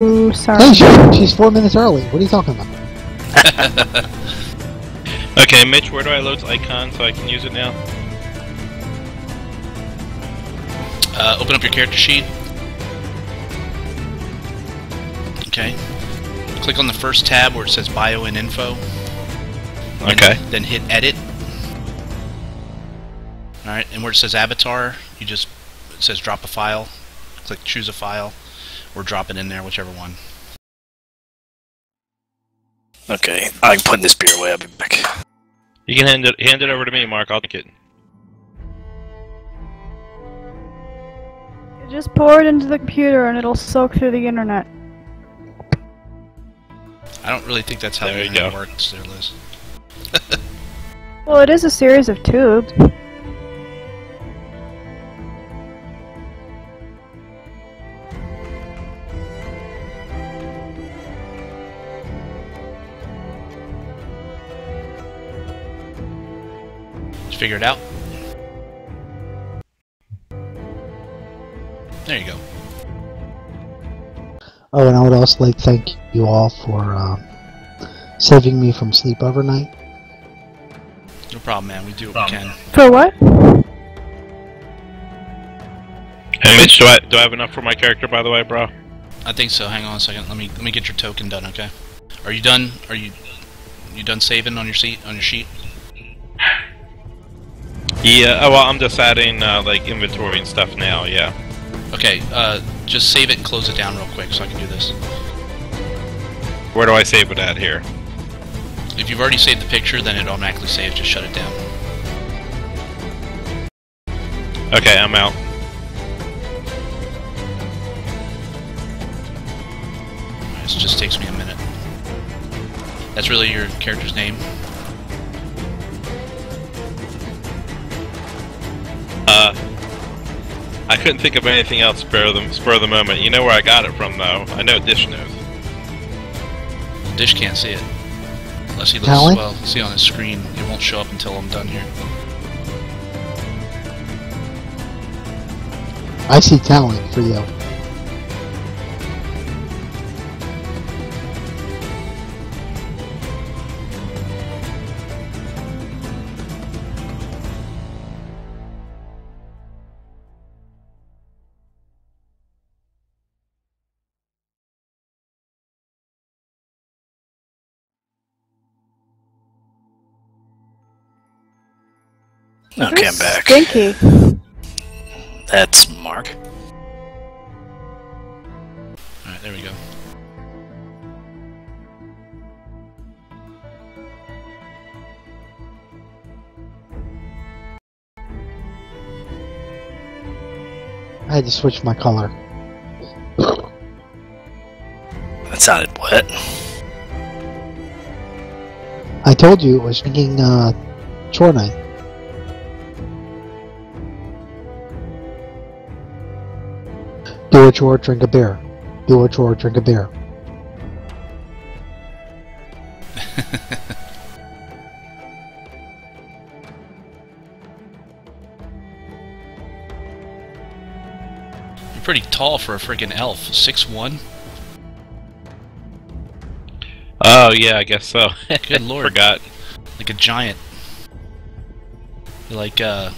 Ooh, sorry. Hey, she's 4 minutes early. What are you talking about? Okay, Mitch, where do I load the icon so I can use it now? Open up your character sheet. Okay. Click on the first tab where it says Bio and Info. Okay. Then hit Edit. Alright, and where it says Avatar, it says Drop a File. Click Choose a File, or drop it in there, whichever one. Okay, I'm putting this beer away. I'll be back. You can hand it over to me, Mark. I'll take it. Just pour it into the computer and it'll soak through the internet. I don't really think that's how the internet works there, Liz. Well, it is a series of tubes. Did you figure it out? There you go. Oh, and I would also like to thank you all for saving me from sleep overnight. No problem, man. We do what we can. For what? Hey, Mitch, do I have enough for my character, by the way, bro? I think so. Hang on a second. Let me get your token done, okay? Are you done? Are you done saving on your sheet? Yeah. Oh, well, I'm just adding like inventory and stuff now. Yeah. Okay. Just save it and close it down real quick so I can do this. Where do I save it at here? If you've already saved the picture, then it automatically saves. Just shut it down. Okay, I'm out. This just takes me a minute. That's really your character's name? I couldn't think of anything else spur of the moment. You know where I got it from, though. I know Dish knows. Dish can't see it. Unless he looks, well, see on his screen. It won't show up until I'm done here. I see talent for you. Okay, I'm back. Stinky. That's Mark. Alright, there we go. I had to switch my color. That sounded wet. I told you it was drinking chore night. Do a chore, drink a beer. Do a chore, drink a beer. You're pretty tall for a friggin' elf. 6'1"? Oh, yeah, I guess so. Good lord. Forgot. Like a giant. You're like a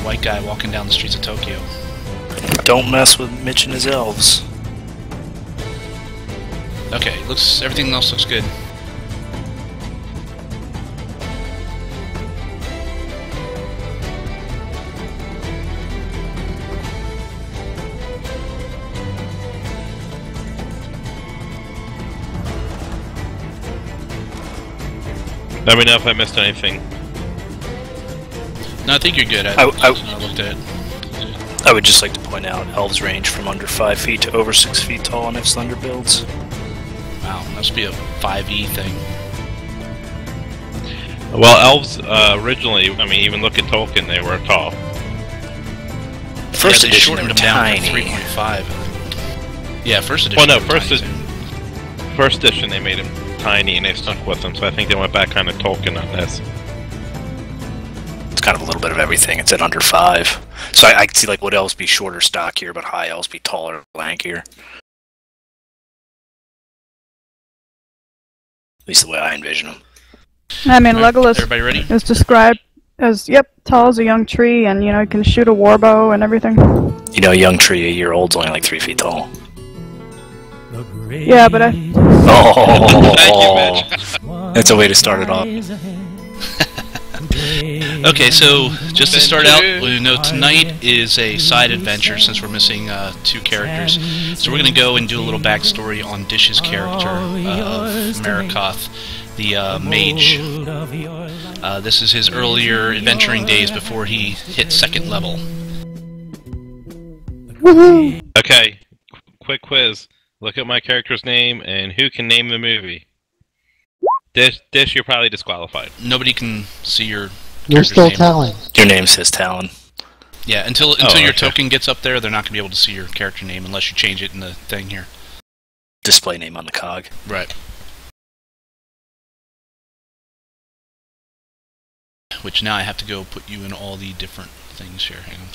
white guy walking down the streets of Tokyo. Don't mess with Mitch and his elves. Okay, everything else looks good. Let me know if I missed anything. No, I think you're good. I looked at it. I would just like to point out, elves range from under 5 feet to over 6 feet tall and have slender builds. Wow, must be a 5e thing. Well, elves originally, I mean, even look at Tolkien, they were tall. First they edition, shortened they were them down to tiny. 3.5. Yeah, first edition. Well, no, they were first edition they made him tiny and they stuck with him, so I think they went back kind of Tolkien on this. It's kind of a little bit of everything. It's at under 5. So I can see like would elves be shorter, stockier, but high elves be taller, lankier. At least the way I envision him. I mean, Alright, Legolas everybody ready? is described as, tall as a young tree, and, he can shoot a warbow and everything. You know, a young tree, a year old's only like 3 feet tall. Yeah, but Oh, Thank you, Mitch. that's a way to start it off. Okay, so just to start out, we know tonight is a side adventure since we're missing 2 characters. So we're going to go and do a little backstory on Dish's character of Marikoth, the mage. This is his earlier adventuring days before he hit 2nd level. Woohoo! Okay, quick quiz. Look at my character's name, and who can name the movie? Dish, you're probably disqualified. Nobody can see your You're character's still name. Talon. Your name says Talon. Yeah, until okay. your token gets up there, they're not going to be able to see your character name unless you change it in the thing here. Display name on the cog. Right. Which now I have to go put you in all the different things here. Hang on.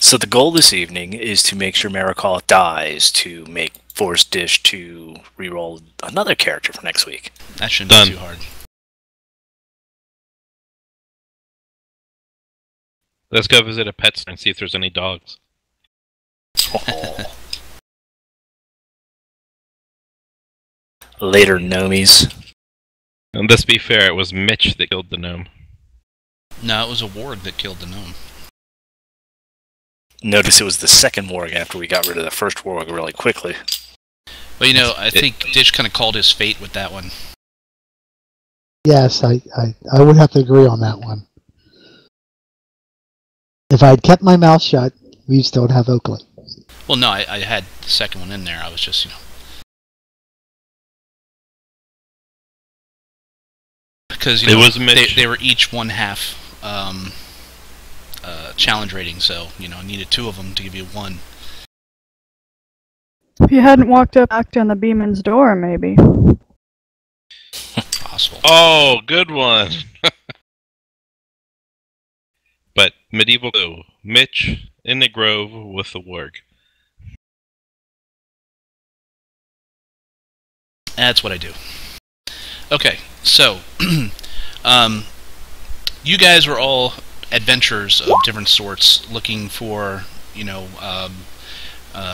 So the goal this evening is to make sure Marikoth dies to force Dish to reroll another character for next week. That shouldn't Done. be too hard. Let's go visit a pet store and see if there's any dogs. Oh. Later, gnomies. And let's be fair, it was Mitch that killed the gnome. No, it was a warg that killed the gnome. Notice it was the second warg after we got rid of the first warg really quickly. But you know, I think Dish kind of called his fate with that one. Yes, I would have to agree on that one. If I'd kept my mouth shut, we'd still have Oakley. Well, no, I had the second one in there. I was just, because It was Mitch. they were each 1/2 challenge rating, so I needed 2 of them to give you 1. if you hadn't walked up, knocked on the Beeman's door, maybe. Possible. Oh, good one! But medieval clue. Mitch in the grove with the warg. That's what I do. Okay, so you guys were all adventurers of different sorts, looking for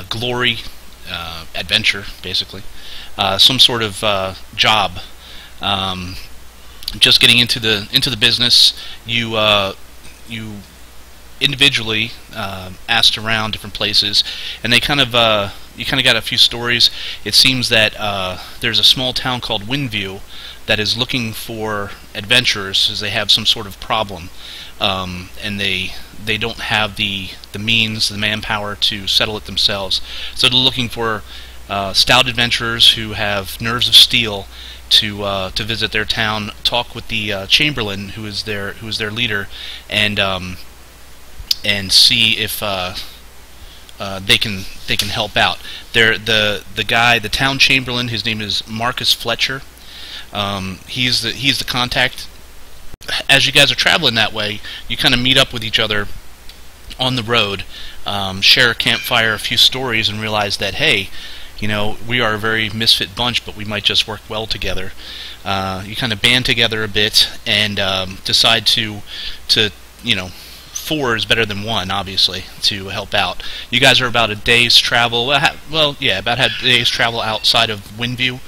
glory, adventure, basically, some sort of job. Just getting into the business, you individually asked around different places, and they you kind of got a few stories. It seems that there's a small town called Windview that is looking for adventurers, as they have some sort of problem, and they don't have the means, the manpower to settle it themselves. So they're looking for stout adventurers who have nerves of steel to visit their town, talk with the Chamberlain, who is their leader, and see if they can help out. The town Chamberlain, his name is Marcus Fletcher. He's the contact. As you guys are traveling that way, you kind of meet up with each other on the road, share a campfire, a few stories, and realize that, hey, we are a very misfit bunch, but we might just work well together. You kind of band together a bit and decide to 4 is better than 1, obviously, to help out. You guys are about a day's travel. About a day's travel outside of Windview.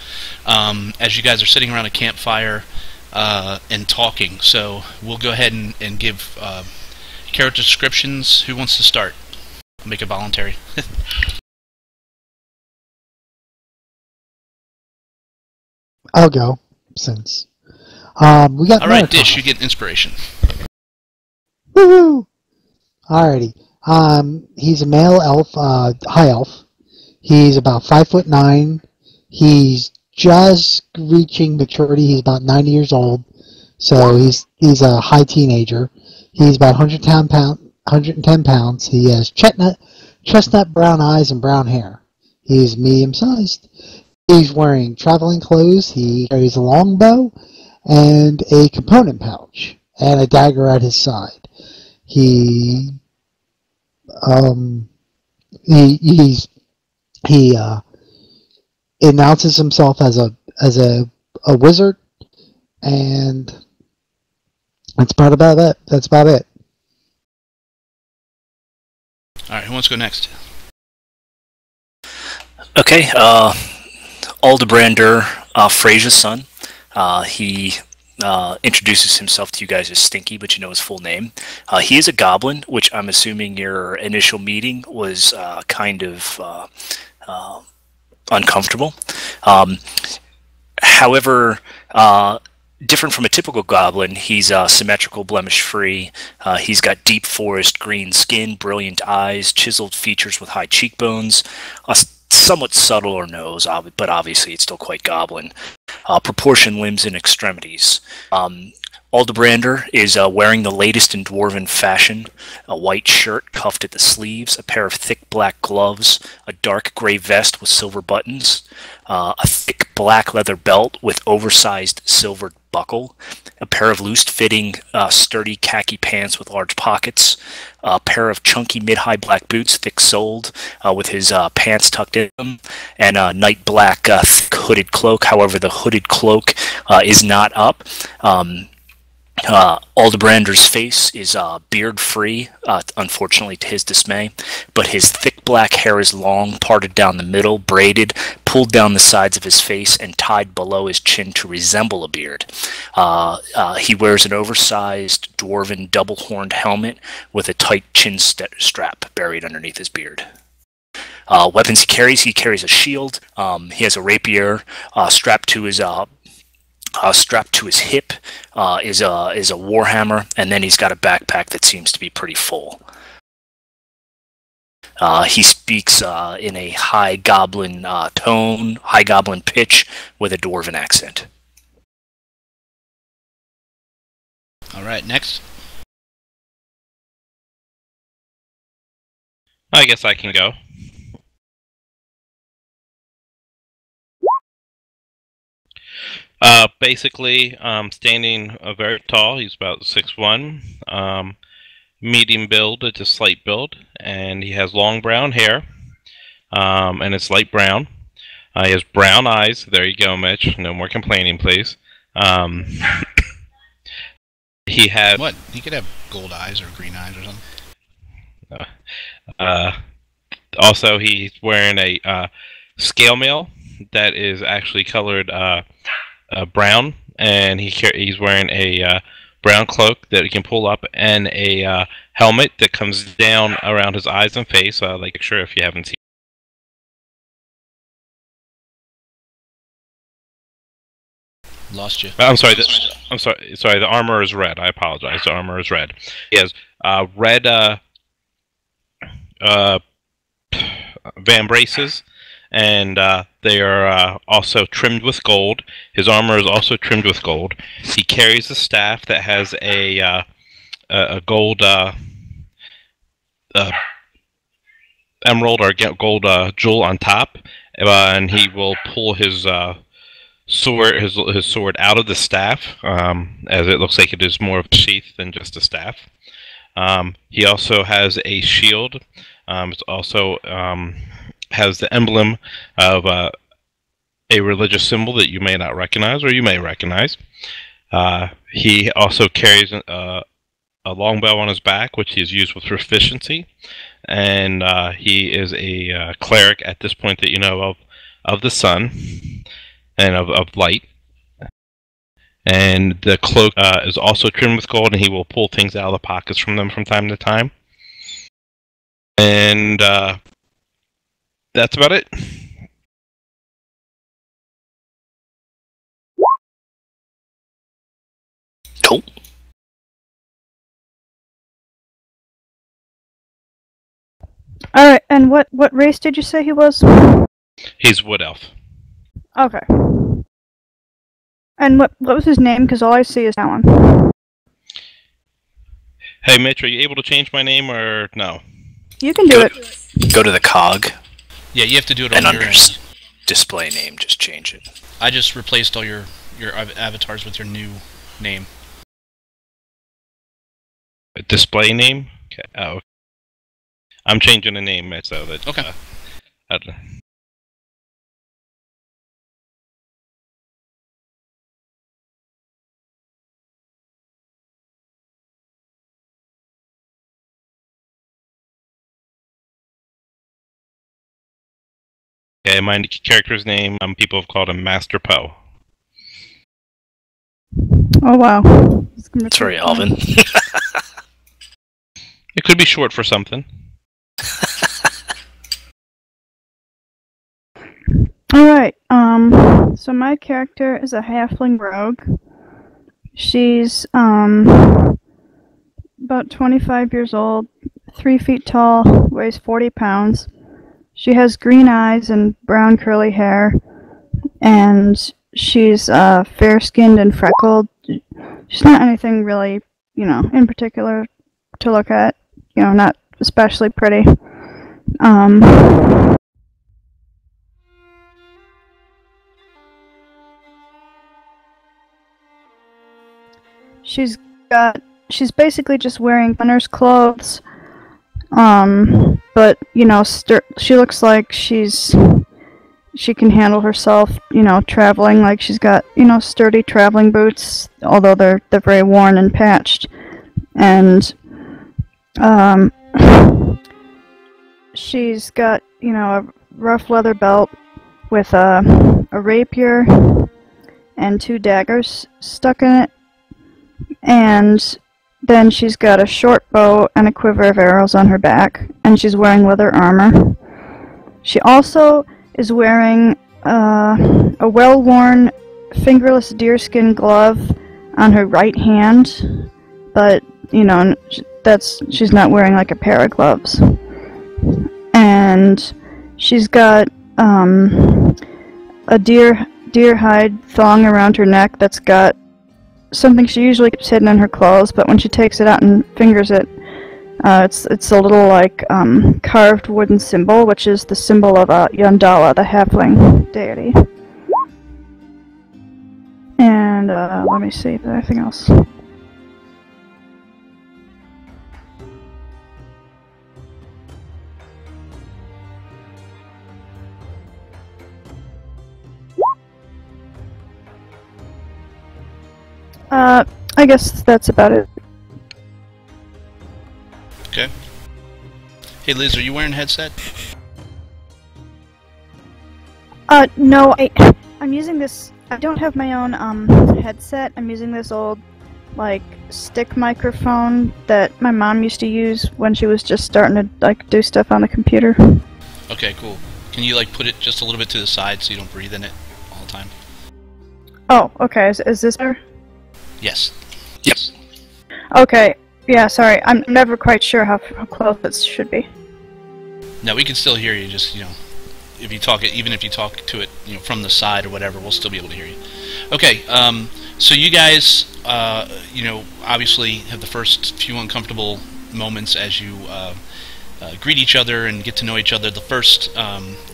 As you guys are sitting around a campfire and talking, so we'll go ahead and give character descriptions. Who wants to start? I'll make it voluntary. I'll go, since we got. All right, Marikoth. Dish, you get inspiration. Woohoo! Alrighty. He's a male elf, high elf. He's about 5'9". He's just reaching maturity. He's about 90 years old, so he's a high teenager. He's about 110 pounds. He has chestnut brown eyes and brown hair. He's medium sized. He's wearing traveling clothes. He carries a longbow and a component pouch and a dagger at his side. He's He announces himself as a wizard, and that's about it. That's about it. All right, who wants to go next? Okay, Aldebrander, Frasia's son. He introduces himself to you guys as Stinky, but you know his full name. He is a goblin, which I'm assuming your initial meeting was kind of uncomfortable. However, different from a typical goblin, he's symmetrical, blemish-free. He's got deep forest green skin, brilliant eyes, chiseled features with high cheekbones, a somewhat subtler nose, but obviously it's still quite goblin. Proportioned limbs and extremities. Aldebrander is wearing the latest in dwarven fashion, a white shirt cuffed at the sleeves, a pair of thick black gloves, a dark gray vest with silver buttons, a thick black leather belt with oversized silver buckle, a pair of loose-fitting, sturdy khaki pants with large pockets, a pair of chunky mid-high black boots, thick-soled, with his pants tucked in them, and a night black thick hooded cloak. However, the hooded cloak is not up. Aldebrander's face is beard-free, unfortunately to his dismay, but his thick black hair is long, parted down the middle, braided, pulled down the sides of his face, and tied below his chin to resemble a beard. He wears an oversized dwarven double-horned helmet with a tight chin strap buried underneath his beard. Weapons he carries a shield. He has a rapier strapped to his hip is a warhammer, and then he's got a backpack that seems to be pretty full. He speaks in a high goblin tone, high goblin pitch, with a dwarven accent. All right, next. I guess I can go. Basically, standing very tall. He's about 6'1", medium build to slight build, and he has long brown hair, and it's light brown. He has brown eyes. There you go, Mitch. No more complaining, please. He had What? He could have gold eyes or green eyes or something. Also, he's wearing a scale mail that is actually colored brown, and he's wearing a brown cloak that he can pull up, and a helmet that comes down around his eyes and face. Like, sure, if you haven't seen. Lost you. I'm sorry. Sorry. The armor is red. I apologize. The armor is red. He has red vambraces, and they are also trimmed with gold. His armor is also trimmed with gold. He carries a staff that has a gold emerald or gold jewel on top, and he will pull his sword, his sword out of the staff, as it looks like it is more of a sheath than just a staff. He also has a shield. It also has the emblem of a religious symbol that you may not recognize, or you may recognize. He also carries a longbow on his back, which he has used with proficiency, and he is a cleric at this point that you know of the sun and of light. And the cloak is also trimmed with gold, and he will pull things out of the pockets from them from time to time. And that's about it. Cool. Alright, and what race did you say he was? He's wood elf. Okay. And what was his name? Because all I see is that one. Hey, Mitch, are you able to change my name or no? You can do it. Go to the cog, Yeah, you have to do it and on your under end. display name, just change it. I just replaced all your avatars with your new name. A display name? Okay. Oh, I'm changing the name, Mitch, so that. Okay. Okay, my character's name, people have called him Master Poe. Oh wow. Sorry, Alvin. It could be short for something. Alright, so my character is a halfling rogue. She's, about 25 years old, 3 feet tall, weighs 40 pounds. She has green eyes and brown curly hair, and she's, fair-skinned and freckled. She's not anything really, in particular to look at, not especially pretty. She's basically just wearing runner's clothes, but, she looks like she can handle herself, traveling, like she's got, sturdy traveling boots, although they're very worn and patched, and, she's got, a rough leather belt with a rapier and 2 daggers stuck in it. And then she's got a short bow and a quiver of arrows on her back, and she's wearing leather armor. She also is wearing a well-worn fingerless deerskin glove on her right hand, but, she's not wearing like a pair of gloves. And she's got a deer hide thong around her neck that's got something she usually keeps hidden in her clothes, but when she takes it out and fingers it, it's a little like carved wooden symbol, which is the symbol of Yandala, the halfling deity. And let me see if there's anything else. I guess that's about it. Okay. Hey Liz, are you wearing a headset? No, I'm using this, I don't have my own, headset. I'm using this old, like, stick microphone that my mom used to use when she was just starting to, like, do stuff on the computer. Okay, cool. Can you, like, put it just a little bit to the side so you don't breathe in it all the time? Oh, okay, is this better? Yes. Yep. Okay, yeah, sorry, I'm never quite sure how close this should be. No, we can still hear you, just, if you talk it, even if you talk to it, from the side or whatever, we'll still be able to hear you. Okay, so you guys, obviously have the first few uncomfortable moments as you greet each other and get to know each other. The first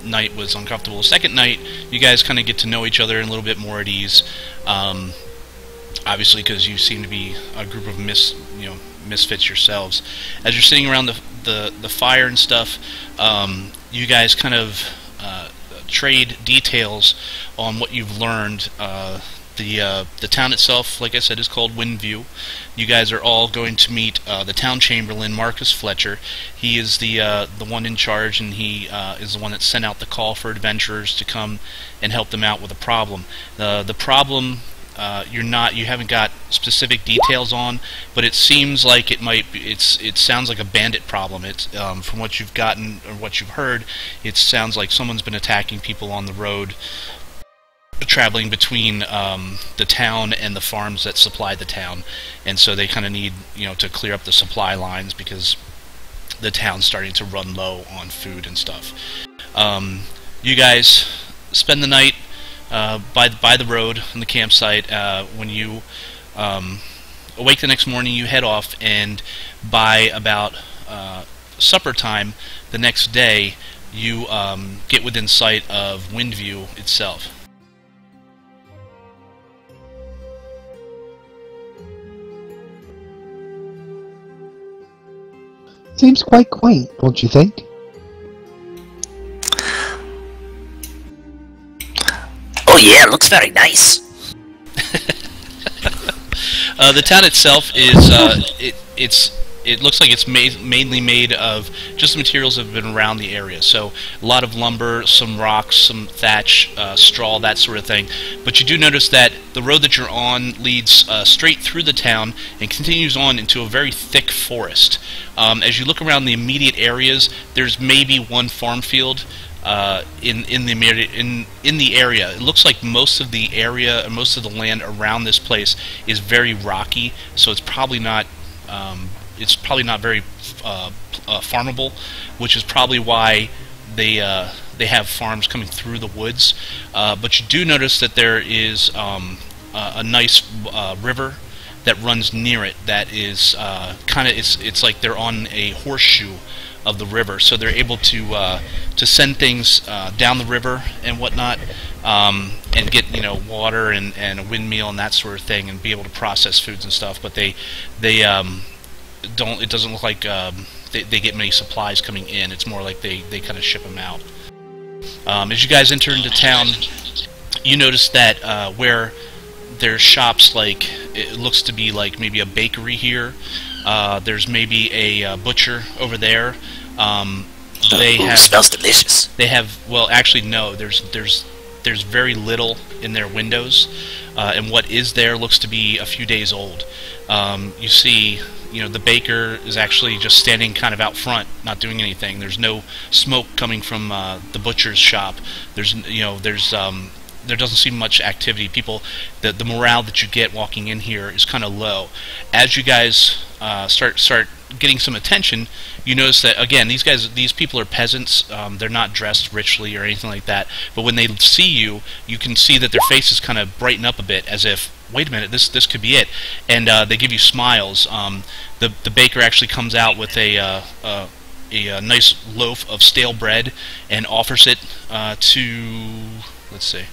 night was uncomfortable. The second night, you guys kind of get to know each other and a little bit more at ease. Obviously, because you seem to be a group of misfits yourselves. As you're sitting around the fire and stuff, you guys kind of trade details on what you've learned. The town itself, like I said, is called Windview. You guys are all going to meet the town chamberlain, Marcus Fletcher. He is the one in charge, and he is the one that sent out the call for adventurers to come and help them out with a problem. The problem you haven't got specific details on, but it seems like it sounds like a bandit problem. It's from what you've gotten or what you've heard, it sounds like someone's been attacking people on the road, traveling between the town and the farms that supply the town, and so they kind of need to clear up the supply lines because the town's starting to run low on food and stuff. You guys spend the night by the road on the campsite. When you awake the next morning, you head off, and by about supper time the next day, you get within sight of Windview itself. Seems quite quaint, don't you think? Oh yeah, it looks very nice. The town itself is it looks like it's mainly made of just the materials that have been around the area. So a lot of lumber, some rocks, some thatch, straw, that sort of thing. But you do notice that the road that you're on leads straight through the town and continues on into a very thick forest. As you look around the immediate areas, there's maybe one farm field in the area. It looks like most of the area, most of the land around this place is very rocky, so it's probably not very farmable, which is probably why they have farms coming through the woods. But you do notice that there is a nice river that runs near it. That is it's like they're on a horseshoe of the river, so they're able to send things down the river and whatnot, and get water and a windmill and that sort of thing, and be able to process foods and stuff. But they don't. It doesn't look like they get many supplies coming in. It's more like they kind of ship them out. As you guys enter into town, you notice that where there's shops, like it looks to be like maybe a bakery here. There's maybe a butcher over there. Smells delicious. They have, well, actually no. There's very little in their windows, and what is there looks to be a few days old. You see, the baker is actually just standing kind of out front, not doing anything. There's no smoke coming from the butcher's shop. There doesn't seem much activity. People, the morale that you get walking in here is kind of low. As you guys start getting some attention, you notice that again these people are peasants. They're not dressed richly or anything like that. But when they see you, you can see that their faces kind of brighten up a bit, as if, wait a minute, this could be it. And they give you smiles. The baker actually comes out with a nice loaf of stale bread and offers it to, let's see.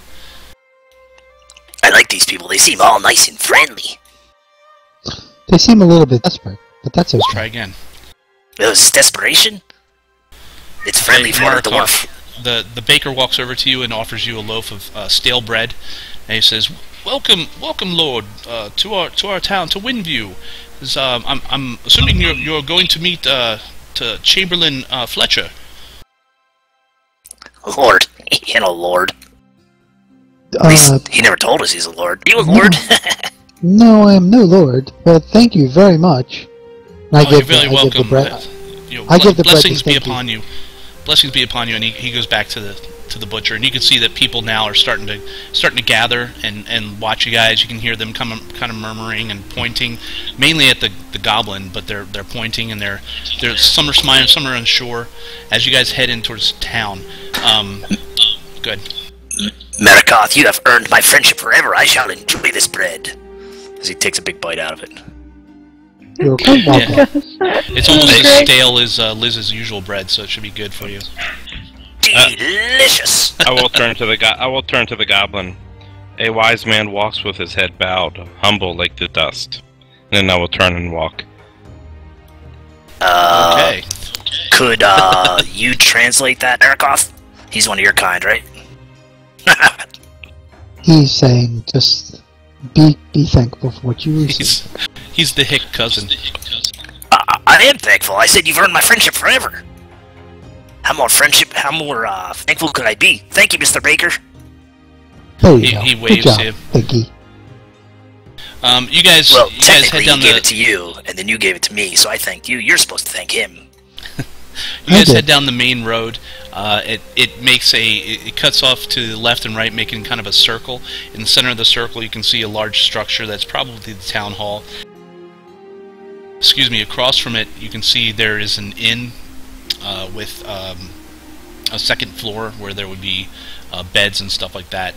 I like these people. They seem all nice and friendly. They seem a little bit desperate, but that's okay. Let's try again. Oh, is this desperation? It's friendly for a dwarf. The baker walks over to you and offers you a loaf of stale bread, and he says, "Welcome, Lord, to our town, to Windview. I'm assuming you're going to meet to Chamberlain Fletcher." Lord, Lord. At least he never told us he's a lord. Are you a lord? No, I am no lord, but thank you very much. You're very welcome. Blessings be upon you. Blessings be upon you. And he goes back to the butcher, and you can see that people now are starting to gather and watch you guys. You can hear them kind of murmuring and pointing, mainly at the goblin, but they're pointing, and they're some are smiling, some are unsure. As you guys head in towards town, good. Marikoth, you have earned my friendship forever. I shall enjoy this bread. As he takes a big bite out of it. You're quite welcome. Yeah. It's almost as stale as Liz's usual bread, so it should be good for you. Delicious. I will turn to the goblin. A wise man walks with his head bowed, humble like the dust. And then I will turn and walk. Okay. Could you translate that, Marikoth? He's one of your kind, right? He's saying just be thankful for what you receive. He's the hick cousin. I am thankful. I said you've earned my friendship forever. How more thankful could I be? Thank you, Mr. Baker. There you go. He waves Good job, you. Thank you. You guys technically head down he gave it to you, and then you gave it to me, so I thanked you. You're supposed to thank him. You guys head down the main road. It cuts off to the left and right, making kind of a circle. In the center of the circle, you can see a large structure that's probably the town hall. Excuse me. Across from it, you can see there is an inn with a second floor where there would be beds and stuff like that.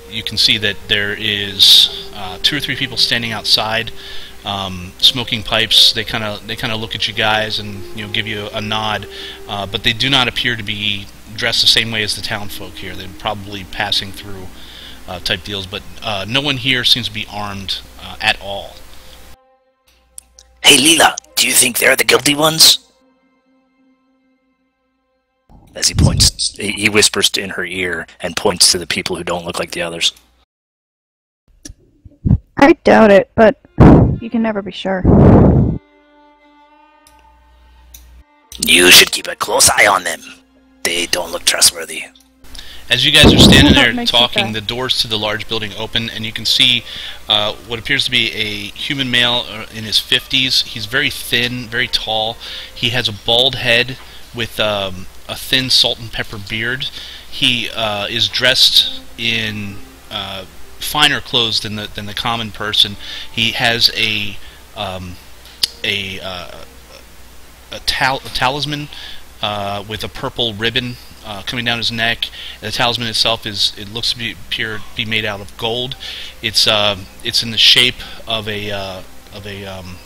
You can see that there is 2 or 3 people standing outside. Smoking pipes. They kind of look at you guys and give you a nod, but they do not appear to be dressed the same way as the town folk here. They're probably passing through type deals, but no one here seems to be armed at all. Hey Leela, do you think they're the guilty ones? As he points, he whispers in her ear and points to the people who don't look like the others. I doubt it, but you can never be sure. You should keep a close eye on them. They don't look trustworthy. As you guys are standing there Makes it talking, bad. the doors to the large building open, and you can see what appears to be a human male in his 50s. He's very thin, very tall. He has a bald head with a thin salt and pepper beard. He is dressed in finer clothes than the common person. He has a talisman with a purple ribbon coming down his neck. The talisman itself looks to be made out of gold. It's in the shape of a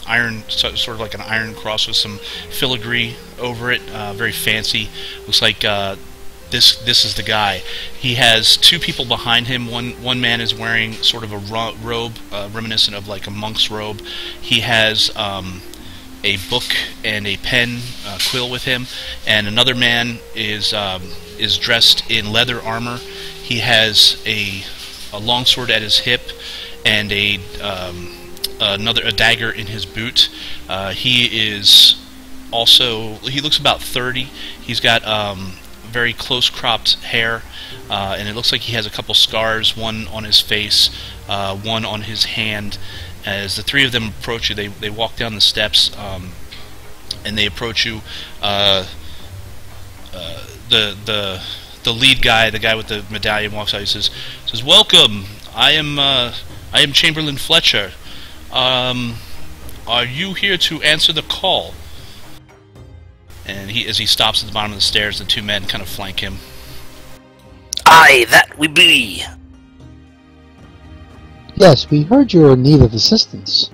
iron, sort of like an iron cross with some filigree over it. Very fancy. Looks like this is the guy. He has two people behind him. One man is wearing sort of a robe reminiscent of like a monk's robe. He has a book and a pen, quill with him, and another man is dressed in leather armor. He has a longsword at his hip and a dagger in his boot. He looks about 30. He's got very close cropped hair, and it looks like he has a couple scars, one on his face, one on his hand. As the three of them approach you, they walk down the steps, and they approach you. The lead guy, the guy with the medallion, walks out. He says, "Welcome. I am Chamberlain Fletcher. Are you here to answer the call?" And as he stops at the bottom of the stairs, the two men kind of flank him. Aye, that we be. Yes, we heard you are in need of assistance.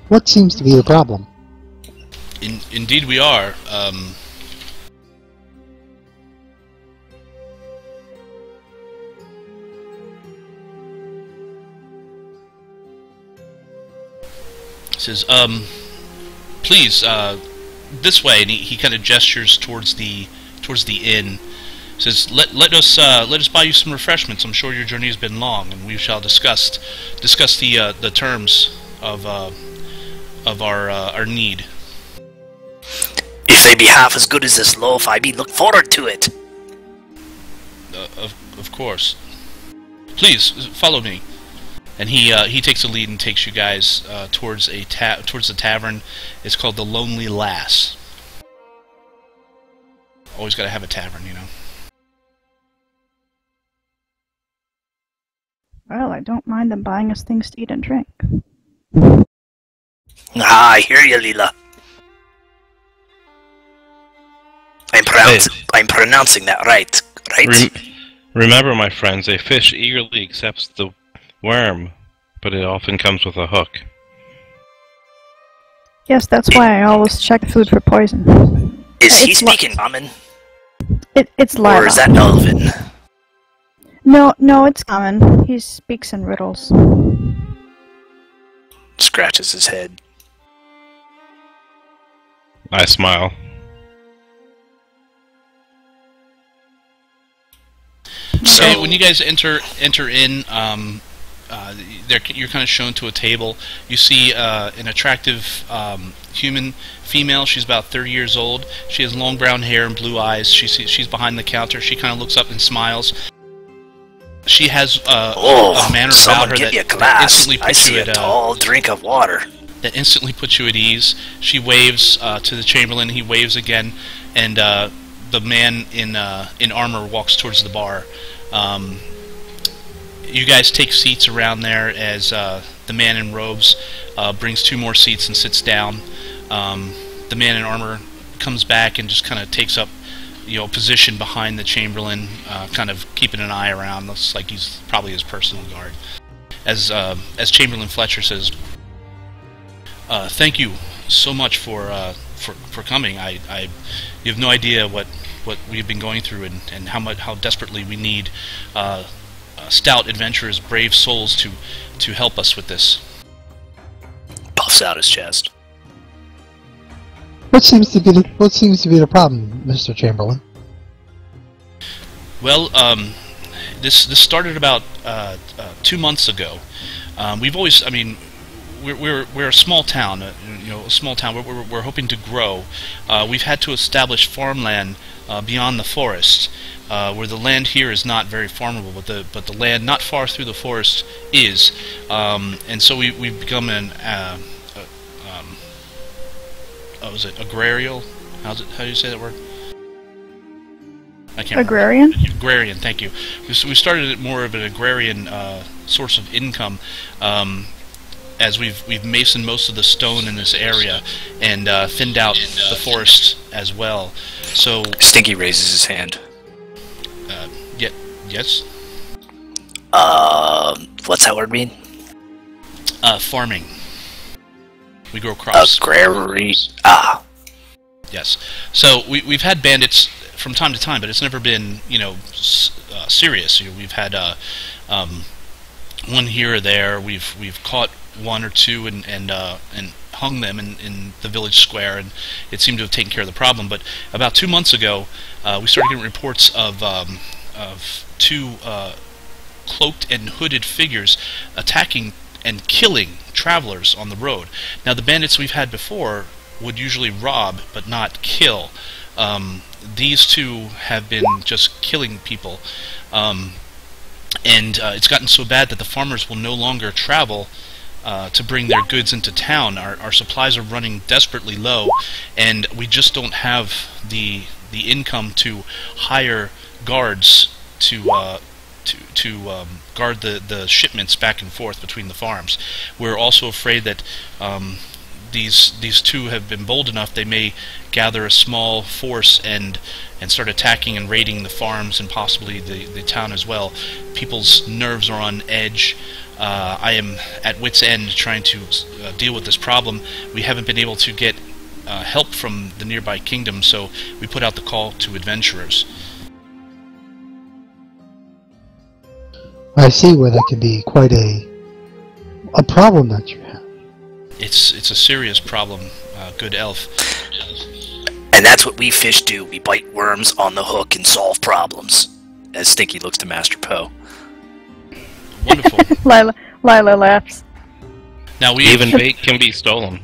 What seems to be the problem? Indeed we are. Says, please, this way, and he kind of gestures towards the inn. Says, let us buy you some refreshments. I'm sure your journey has been long, and we shall discuss the terms of our need. If they be half as good as this loaf, I be look forward to it. Of course. Please follow me. And he takes the lead and takes you guys towards the tavern. It's called the Lonely Lass. Always got to have a tavern, you know. Well, I don't mind them buying us things to eat and drink. Ah, I hear you, Leela. I'm pronouncing that right, right? Remember, my friends, a fish eagerly accepts the worm, but it often comes with a hook. Yes, that's why I always check food for poison. Is he speaking common? It's lava. Or is that Elven? No, it's common. He speaks in riddles. Scratches his head. I smile. So when you guys enter in, you're kind of shown to a table. You see an attractive human female. She's about 30 years old. She has long brown hair and blue eyes. She's behind the counter. She kind of looks up and smiles. She has a manner about her that instantly puts you at a tall drink of water. That instantly puts you at ease. She waves to the Chamberlain. He waves again, and the man in armor walks towards the bar. You guys take seats around there as the man in robes brings two more seats and sits down. The man in armor comes back and just kind of takes up position behind the Chamberlain, kind of keeping an eye around. Looks like he's probably his personal guard. As Chamberlain Fletcher says, "Thank you so much for coming. You have no idea what we've been going through and how desperately we need stout adventurers, brave souls to help us with this." Puffs out his chest. What seems to be the problem, Mr. Chamberlain? Well, this started about 2 months ago. We've always, we're a small town, a small town. We're hoping to grow. We've had to establish farmland beyond the forest, where the land here is not very farmable, but the land not far through the forest is, and so we've become an what was it, agrarial? How do you say that word? I can't Agrarian? remember. Agrarian, thank you. We started it more of an agrarian source of income, as we've masoned most of the stone in this area and thinned out the forest as well. So Stinky raises his hand. Yes. What's that word mean? Farming. We grow crops. Agrary. Yes. So we've had bandits from time to time, but it's never been serious. We've had one here or there. We've caught one or two and hung them in the village square, and it seemed to have taken care of the problem. But about 2 months ago, we started getting reports of two cloaked and hooded figures attacking and killing travelers on the road. Now, the bandits we've had before would usually rob but not kill. These two have been just killing people, and it's gotten so bad that the farmers will no longer travel to bring their goods into town. Our supplies are running desperately low, and we just don't have the income to hire guards to guard the shipments back and forth between the farms. We're also afraid that these two have been bold enough. They may gather a small force and start attacking and raiding the farms and possibly the town as well. People's nerves are on edge. I am at wit's end trying to deal with this problem. We haven't been able to get help from the nearby kingdom, so we put out the call to adventurers. I see where that can be quite a problem that you have. It's a serious problem, good elf. And that's what we fish do. We bite worms on the hook and solve problems. As Stinky looks to Master Poe. Wonderful. Lila laughs. Now Even bait can be stolen.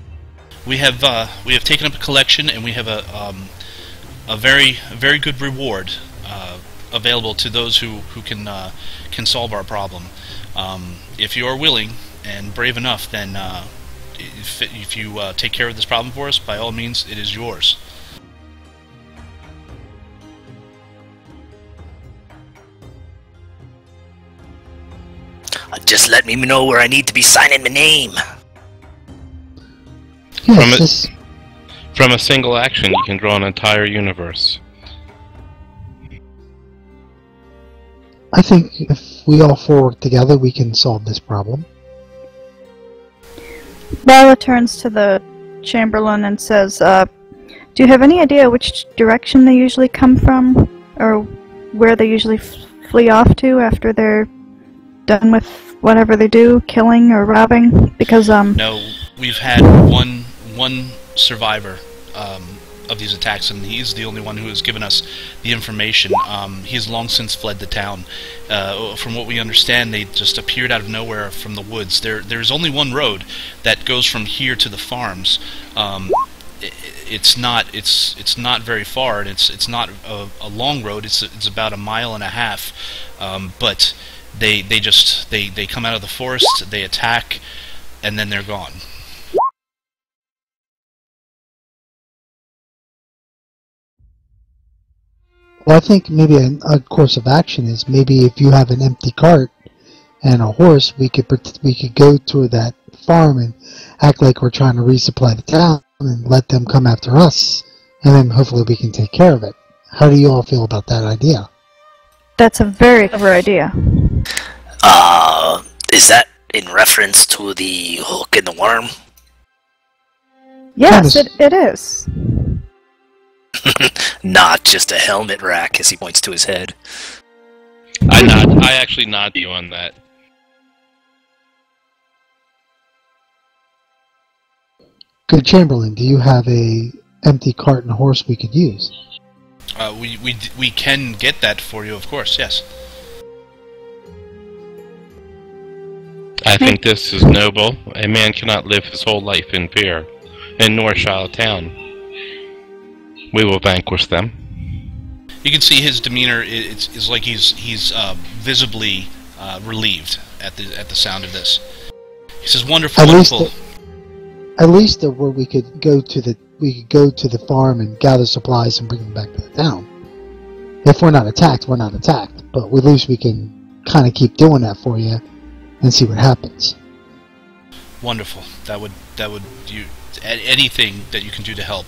We have taken up a collection, and we have a very good reward available to those who can solve our problem. If you are willing and brave enough, then if you take care of this problem for us, by all means, it is yours. Just let me know where I need to be signing my name. Yes, From a single action, you can draw an entire universe. I think if we all four work together, we can solve this problem. Lila turns to the Chamberlain and says, do you have any idea which direction they usually come from? Or where they usually flee off to after they're done with whatever they do, killing or robbing? Because, No, we've had one survivor of these attacks, and he's the only one who has given us the information. He has long since fled the town. From what we understand, they just appeared out of nowhere from the woods. There's only one road that goes from here to the farms. It's not very far, and it's not a long road. It's about 1.5 miles. But they come out of the forest, they attack, and then they're gone. Well, I think maybe a course of action is maybe if you have an empty cart and a horse, we could go to that farm and act like we're trying to resupply the town and let them come after us, and then hopefully we can take care of it. How do you all feel about that idea? that's a very clever idea. Is that in reference to the hook and the worm? Yes, it is. Not just a helmet rack, as he points to his head. I actually nod you on that. Good Chamberlain, do you have a empty cart and horse we could use? We can get that for you, of course. Yes. I think this is noble. A man cannot live his whole life in fear, and nor shall a town. We will vanquish them. You can see his demeanor is like he's visibly relieved at the sound of this. He says, "Wonderful, wonderful." At least where we could go to the farm and gather supplies and bring them back to the town. If we're not attacked, we're not attacked. But at least we can kind of keep doing that for you and see what happens. Wonderful. That would anything that you can do to help.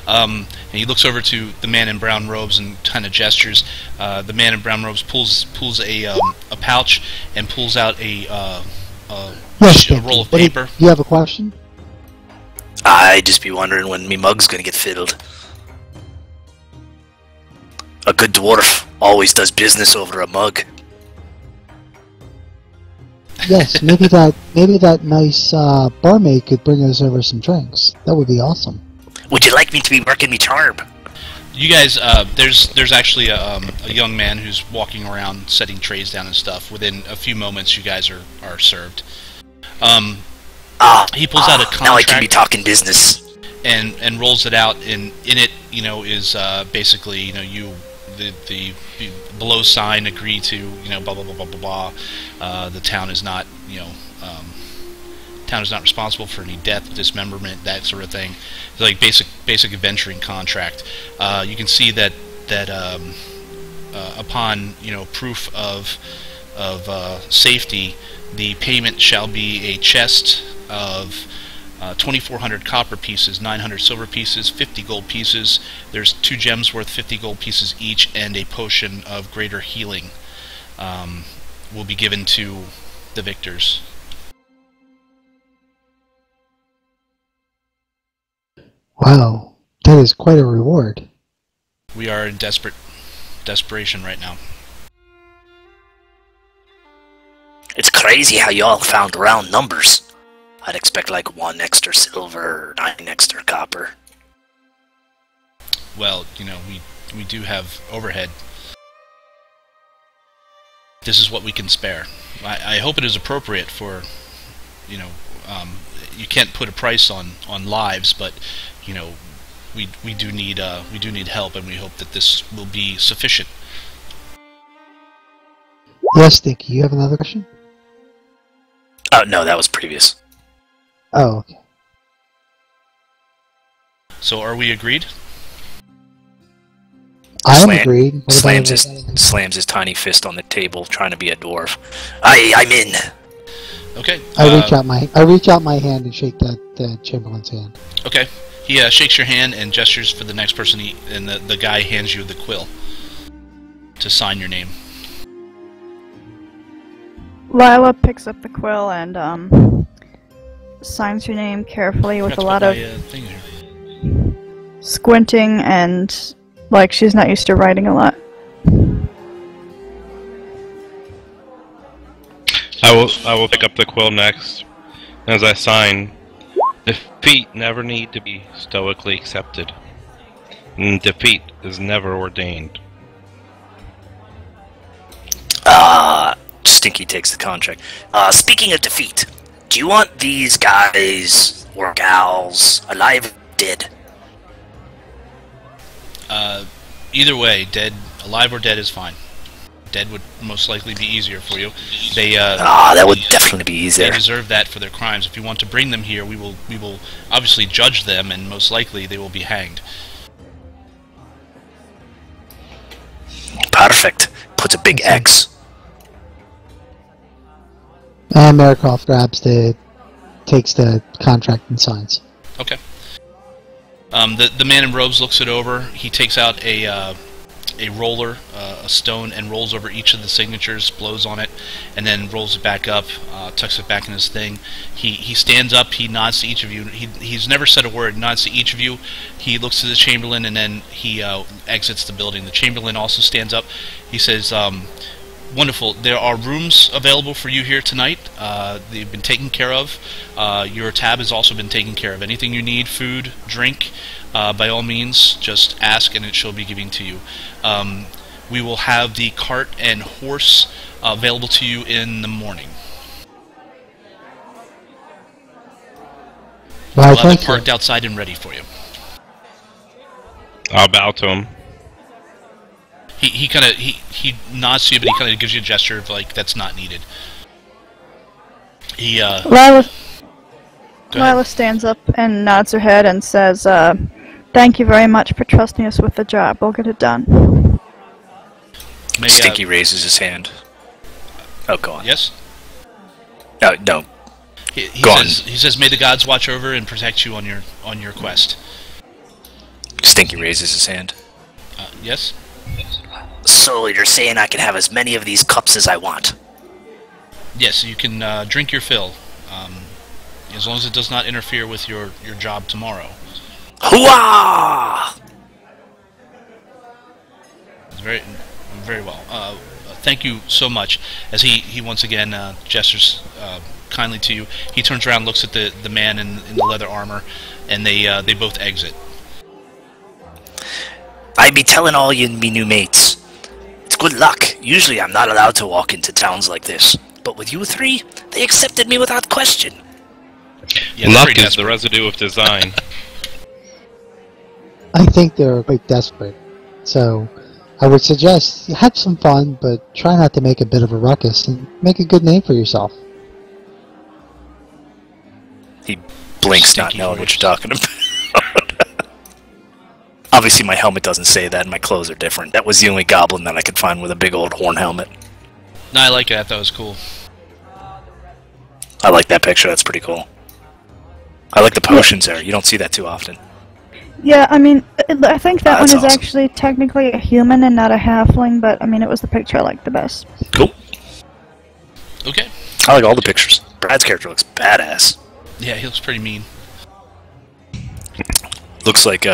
And he looks over to the man in brown robes and kind of gestures. The man in brown robes pulls a pouch and pulls out a roll of paper. You have a question? I just be wondering when me mug's gonna get filled. A good dwarf always does business over a mug. Yes, maybe that nice barmaid could bring us over some drinks. That would be awesome. Would you like me to be working me charm? You guys, there's actually a young man who's walking around setting trays down and stuff. Within a few moments, you guys are served. He pulls out a contract. Now I can be talking business. And rolls it out, and in it, is basically, the below sign agree to, blah blah blah blah blah blah. The town is not, town is not responsible for any death, dismemberment, that sort of thing. It's like basic adventuring contract. You can see that upon proof of safety, the payment shall be a chest of 2,400 copper pieces, 900 silver pieces, 50 gold pieces. There's 2 gems worth 50 gold pieces each, and a potion of greater healing will be given to the victors. Wow, that is quite a reward. We are in desperation right now. It's crazy how y'all found round numbers. I'd expect like 1 extra silver, 9 extra copper. Well, we do have overhead. This is what we can spare. I hope it is appropriate for, you can't put a price on lives, but we do need help, and we hope that this will be sufficient. Yes, Dicky, you have another question? No, that was previous. Oh, okay. So, are we agreed? I am agreed. Slams his tiny fist on the table, trying to be a dwarf. I'm in. Okay. I reach out my hand and shake that Chamberlain's hand. Okay. He shakes your hand and gestures for the next person, and the guy hands you the quill to sign your name. Lila picks up the quill and signs your name carefully with a lot of squinting and like she's not used to writing a lot. I will pick up the quill next. As I sign, defeat never need to be stoically accepted. And defeat is never ordained. Stinky takes the contract. Speaking of defeat, do you want these guys or gals alive or dead? Either way, alive or dead is fine. Dead would most likely be easier for you. That would definitely be easier. They deserve that for their crimes. If you want to bring them here, we will obviously judge them, and most likely they will be hanged. Perfect. Puts a big X. And Marikoff takes the contract and signs. Okay. The man in robes looks it over. He takes out a roller, a stone, and rolls over each of the signatures, blows on it, and then rolls it back up, tucks it back in his thing. He stands up, he nods to each of you. He's never said a word, nods to each of you. He looks to the Chamberlain, and then he exits the building. The Chamberlain also stands up. He says, wonderful. There are rooms available for you here tonight. They've been taken care of. Your tab has also been taken care of. Anything you need, food, drink, by all means, just ask and it shall be given to you. We will have the cart and horse available to you in the morning. Why, We'll have it thank you. parked outside and ready for you. I'll bow to him. He nods to you, but he kind of gives you a gesture of like that's not needed. He Lila go ahead. stands up and nods her head and says, "Thank you very much for trusting us with the job. We'll get it done." May, Stinky raises his hand. Oh, go on. Yes. No. He Go on. says, "May the gods watch over and protect you on your quest." Stinky raises his hand. Yes. So you're saying I can have as many of these cups as I want? Yes, you can drink your fill, as long as it does not interfere with your job tomorrow. Hooah! Very, very well. Thank you so much. As he once again gestures kindly to you, he turns around, looks at the man in the leather armor, and they both exit. I be telling all you me new mates. It's good luck. Usually I'm not allowed to walk into towns like this. But with you three, they accepted me without question. Yeah, they're Luck pretty is desperate. the residue of design. I think they're quite desperate. So I would suggest have some fun, but try not to make a bit of a ruckus and make a good name for yourself. He blinks, not Stinky knowing what voice. you're talking about. Obviously my helmet doesn't say that and my clothes are different. That was the only goblin that I could find with a big old horn helmet. No, I like that. That was cool. I like that picture, that's pretty cool. I like the potions there, you don't see that too often. Yeah, I mean, I think that one That's is awesome. actually technically a human and not a halfling, but I mean, it was the picture I liked the best. Cool. Okay. I like all the pictures. Brad's character looks badass. Yeah, he looks pretty mean. Looks like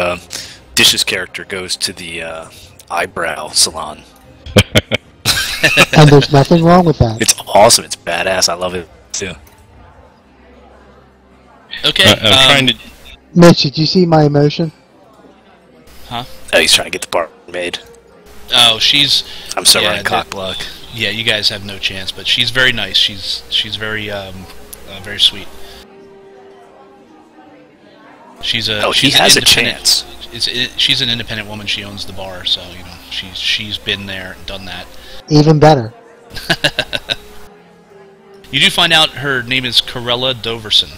Dish's character goes to the eyebrow salon. And there's nothing wrong with that. It's awesome, it's badass, I love it too. Okay. I'm trying to. Mitch, did you see my emotion? Oh, he's trying to get the bar made. Oh, she's. I'm so Yeah, running cock block. Yeah, you guys have no chance, but she's very nice. She's very very sweet. She's a. Oh, he she's an has a independent- chance. She's an independent woman. She owns the bar, so you know she's been there and done that. Even better. You do find out her name is Corella Doverson.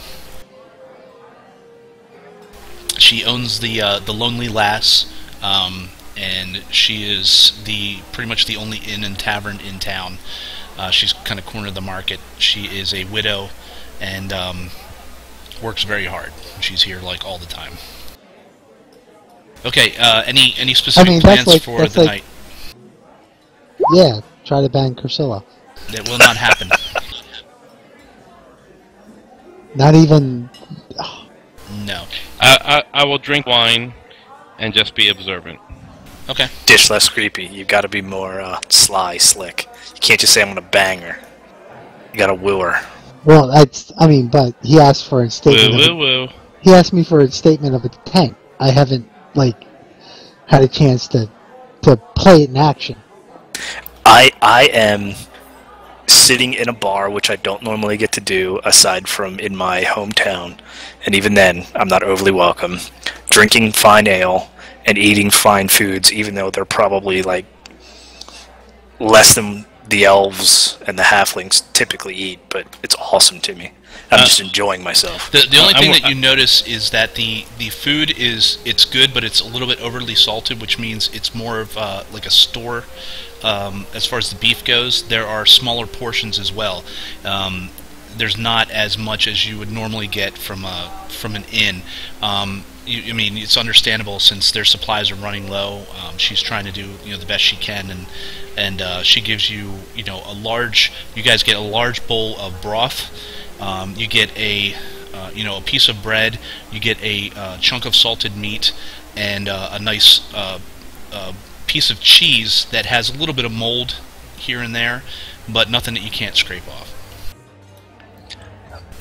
She owns the Lonely Lass, and she is pretty much the only inn and tavern in town. She's kind of cornered the market. She is a widow, and works very hard. She's here like all the time. Okay. Any specific plans for that's the like- night? Yeah, try to bang Priscilla. That will not happen. Not even... No. I will drink wine and just be observant. Okay. Dish less creepy. You gotta be more sly, slick. You can't just say I'm gonna bang her. You gotta woo her. Well, but he asked for a Woo statement woo of... woo. He asked me for a statement of intent. I haven't, had a chance to play it in action. I am sitting in a bar, which I don't normally get to do, aside from in my hometown, and even then, I'm not overly welcome, drinking fine ale and eating fine foods, even though they're probably, less than the elves and the halflings typically eat, but it's awesome to me. I'm just enjoying myself. The only thing I'm- that you notice is that the food it's good, but it's a little bit overly salted, which means it's more of like a store. As far as the beef goes, there are smaller portions as well. There's not as much as you would normally get from an inn. I mean, it's understandable since their supplies are running low. She's trying to do the best she can, and she gives you a large. You guys get a large bowl of broth. You get a piece of bread. You get a chunk of salted meat and a nice piece of cheese that has a little bit of mold here and there, but nothing that you can't scrape off.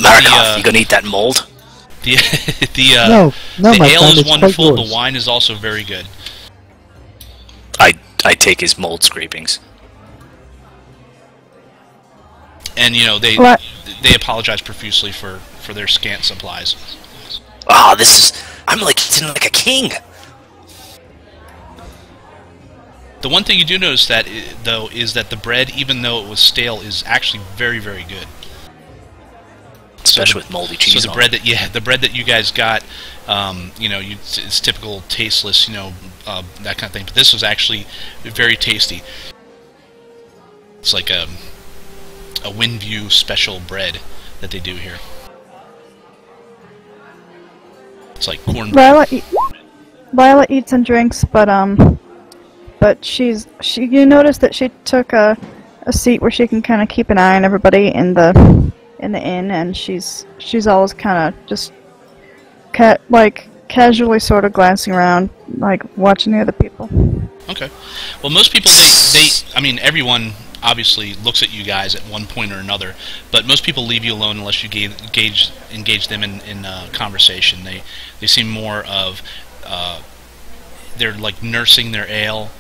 Markov, you gonna eat that mold? No, The my ale friend, is it's quite wonderful. yours. The wine is also very good. I take his mold scrapings. And they What? they apologize profusely for their scant supplies. Ah, I'm like eating like a king. The one thing you do notice that though is that the bread, even though it was stale, is actually very, very good. Especially with moldy cheese. So the bread the bread that you guys got, it's typical tasteless, that kind of thing. But this was actually very tasty. It's like a Windview special bread that they do here. It's like cornbread. Lila eats and drinks, but you notice that she took a seat where she can kind of keep an eye on everybody in the inn, and she's always kind of just casually sort of glancing around, like watching the other people. Okay. Well, most people everyone obviously looks at you guys at one point or another, but most people leave you alone unless you engage them in conversation. They seem more of they're like nursing their ale,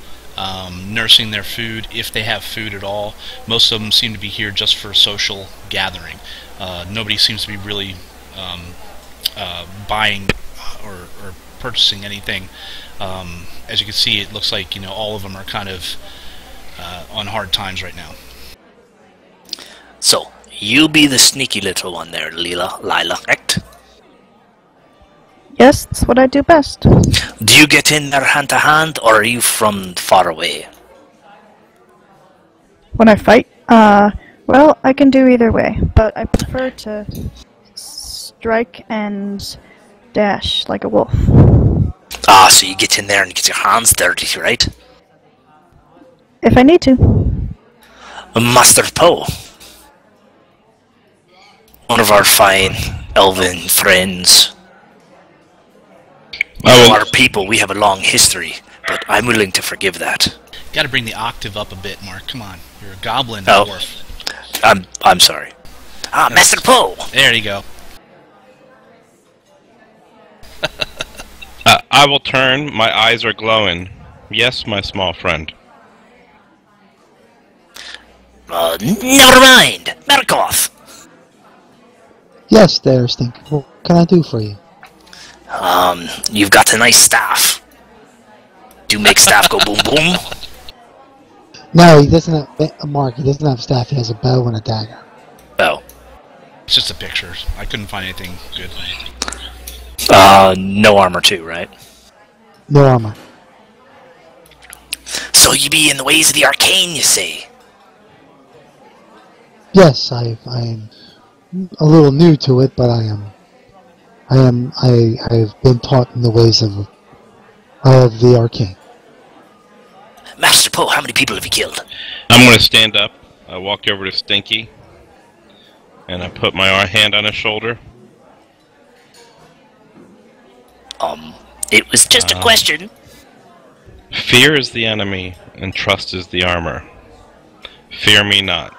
nursing their food if they have food at all. Most of them seem to be here just for social gathering. Nobody seems to be really buying or purchasing anything. As you can see, it looks like all of them are kind of on hard times right now. So, you be the sneaky little one there, Lila, correct? Yes, that's what I do best. Do you get in there hand to hand, or are you from far away? When I fight, well, I can do either way, but I prefer to strike and dash like a wolf. Ah, so you get in there and get your hands dirty, right? If I need to. Master Poe. One of our fine elven friends. Our people, we have a long history, but I'm willing to forgive that. Got to bring the octave up a bit, Mark. Come on, you're a goblin dwarf. I'm sorry. Ah, Master Poe. There you go. I will turn. My eyes are glowing. Yes, my small friend. Never mind. Markov. Yes, there, Stinky. What can I do for you? You've got a nice staff. Do you make staff go boom boom? No, he doesn't have Mark. He doesn't have staff. He has a bow and a dagger. Oh. It's just a picture. I couldn't find anything good. No armor too, right? No armor. So you be in the ways of the arcane, you say? Yes, I'm a little new to it, but I've been taught in the ways of the arcane. Master Poe, how many people have you killed? I'm going to stand up. I walk over to Stinky, and I put my hand on his shoulder. It was just a question. Fear is the enemy, and trust is the armor. Fear me not.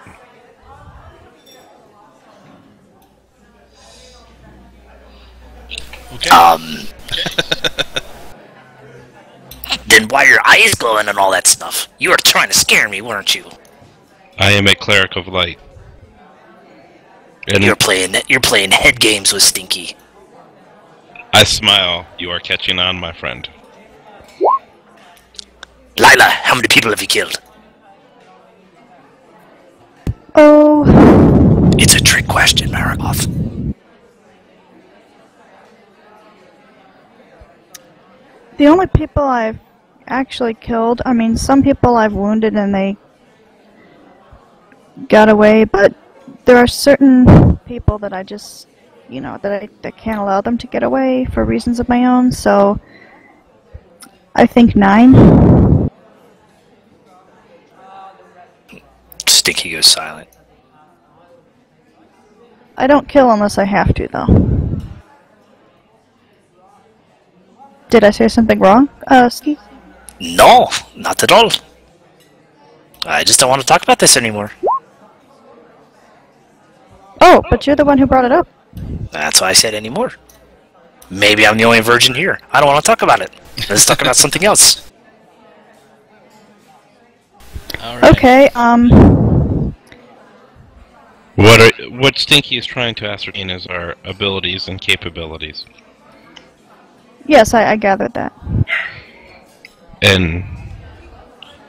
Okay. Then why are your eyes glowing and all that stuff? You were trying to scare me, weren't you? I am a cleric of light. And You're playing head games with Stinky. I smile. You are catching on, my friend. Lila, how many people have you killed? Oh. It's a trick question, Marikov. The only people I've actually killed, I mean, some people I've wounded and they got away, but there are certain people that I just, that I can't allow them to get away for reasons of my own, so I think 9. Stinky goes silent. I don't kill unless I have to, though. Did I say something wrong, Ski? No, not at all. I just don't want to talk about this anymore. Oh, but you're the one who brought it up. That's why I said anymore. Maybe I'm the only virgin here. I don't want to talk about it. Let's talk about something else. All right. Okay, What Stinky is trying to ascertain is our abilities and capabilities. Yes, I gathered that. And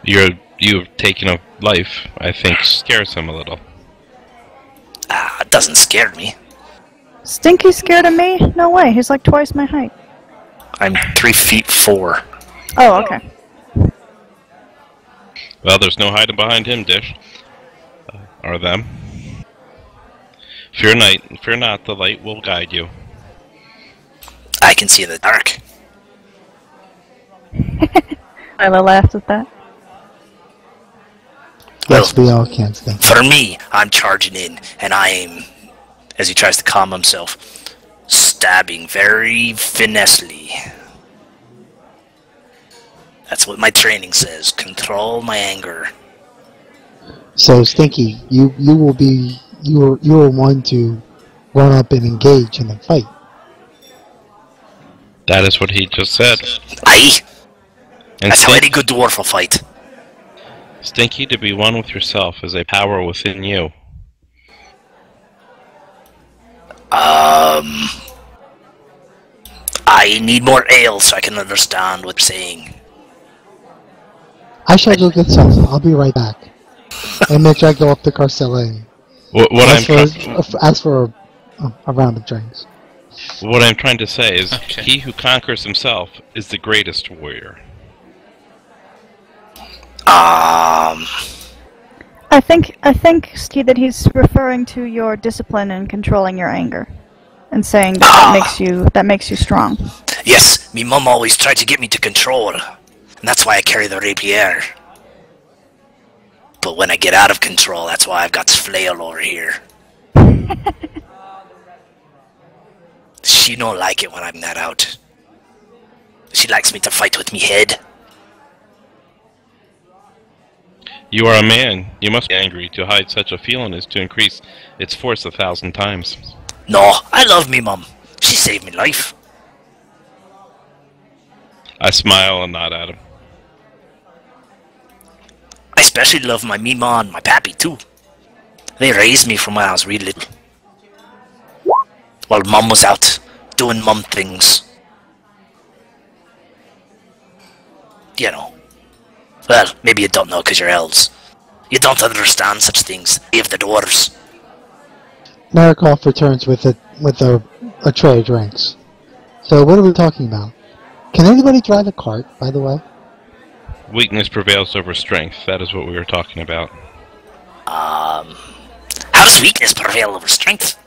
you've taken a life, I think, scares him a little. It doesn't scare me. Stinky's scared of me? No way, he's like twice my height. I'm 3'4". Oh, okay. Well, there's no hiding behind him, Dish. Or them. Fear not, the light will guide you. I can see in the dark. Lila laughed at that. Yes, we all can, Stinky. For me, I'm charging in, and I'm, as he tries to calm himself, stabbing very finessely. That's what my training says. Control my anger. So, Stinky, you are one to run up and engage in the fight. That is what he just said. Aye. And That's how any good dwarf will fight. Stinky, to be one with yourself is a power within you. I need more ale so I can understand what you're saying. I shall go get some. I'll be right back. And make sure I go up to Carcella. Ask for a round of drinks. What I'm trying to say is, Okay. he who conquers himself is the greatest warrior. I think, Steve, that he's referring to your discipline and controlling your anger, and saying that makes you strong. Yes, me mum always tried to get me to control, and that's why I carry the rapier. But when I get out of control, that's why I've got flail over here. She don't like it when I'm not out. She likes me to fight with me head. You are a man. You must be angry. To hide such a feeling is to increase its force 1,000 times. No, I love me mum. She saved me life. I smile and nod at him. I especially love my mima and my pappy too. They raised me from when I was real little. While mum was out doing mum things. You know. Well, maybe you don't know because you're elves. You don't understand such things. You have the dwarves. Marikoff returns with a tray of drinks. So what are we talking about? Can anybody drive a cart, by the way? Weakness prevails over strength. That is what we were talking about. How does weakness prevail over strength?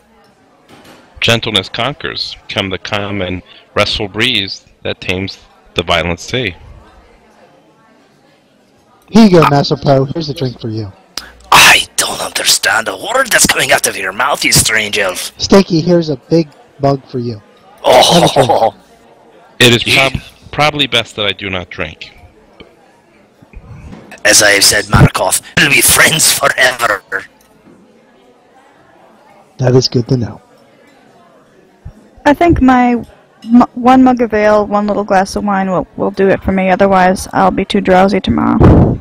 Gentleness conquers. Come the calm and restful breeze that tames the violent sea. Here you go, Master Poe. Here's a drink for you. I don't understand a word that's coming out of your mouth, you strange elf. Stinky, here's a big mug for you. Oh, It is probably best that I do not drink. as I have said, Marikoff, we'll be friends forever. That is good to know. I think my one mug of ale, one little glass of wine will do it for me. Otherwise, I'll be too drowsy tomorrow.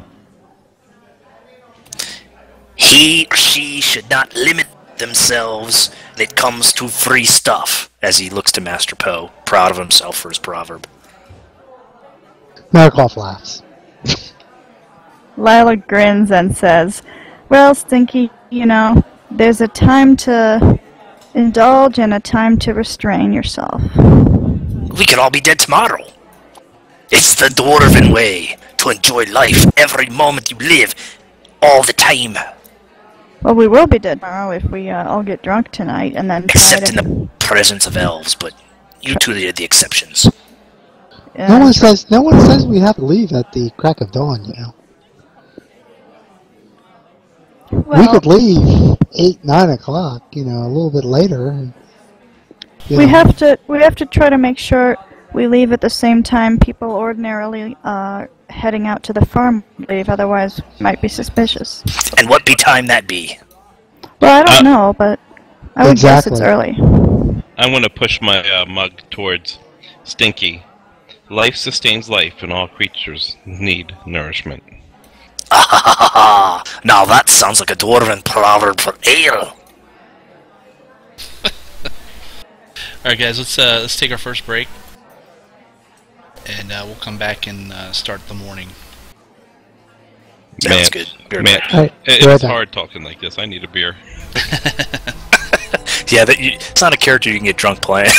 He or she should not limit themselves when it comes to free stuff, as he looks to Master Poe, proud of himself for his proverb. Marikoff laughs. Lila grins and says, "Well, Stinky, you know, there's a time to indulge and a time to restrain yourself." We could all be dead tomorrow. It's the dwarven way to enjoy life every moment you live, all the time. Well, we will be dead tomorrow if we all get drunk tonight and then try Except to... in the presence of elves, but you two are the exceptions. No one says we have to leave at the crack of dawn, you know. Well, We could leave 8, 9 o'clock, you know, a little bit later. And, we have to try to make sure we leave at the same time people ordinarily heading out to the farm leave, otherwise it might be suspicious. And what be time that be? Well, I don't know, but I would guess it's early. I'm going to push my mug towards Stinky. Life sustains life, and all creatures need nourishment. Now that sounds like a dwarven proverb for ale. Alright guys, let's take our first break. we'll come back and start the morning. Sounds good. Beer Man, All right, it's hard talking like this. I need a beer. Yeah, it's not a character you can get drunk playing.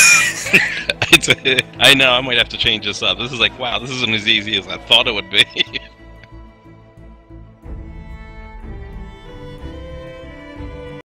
I know, I might have to change this up. This is like, wow, this isn't as easy as I thought it would be.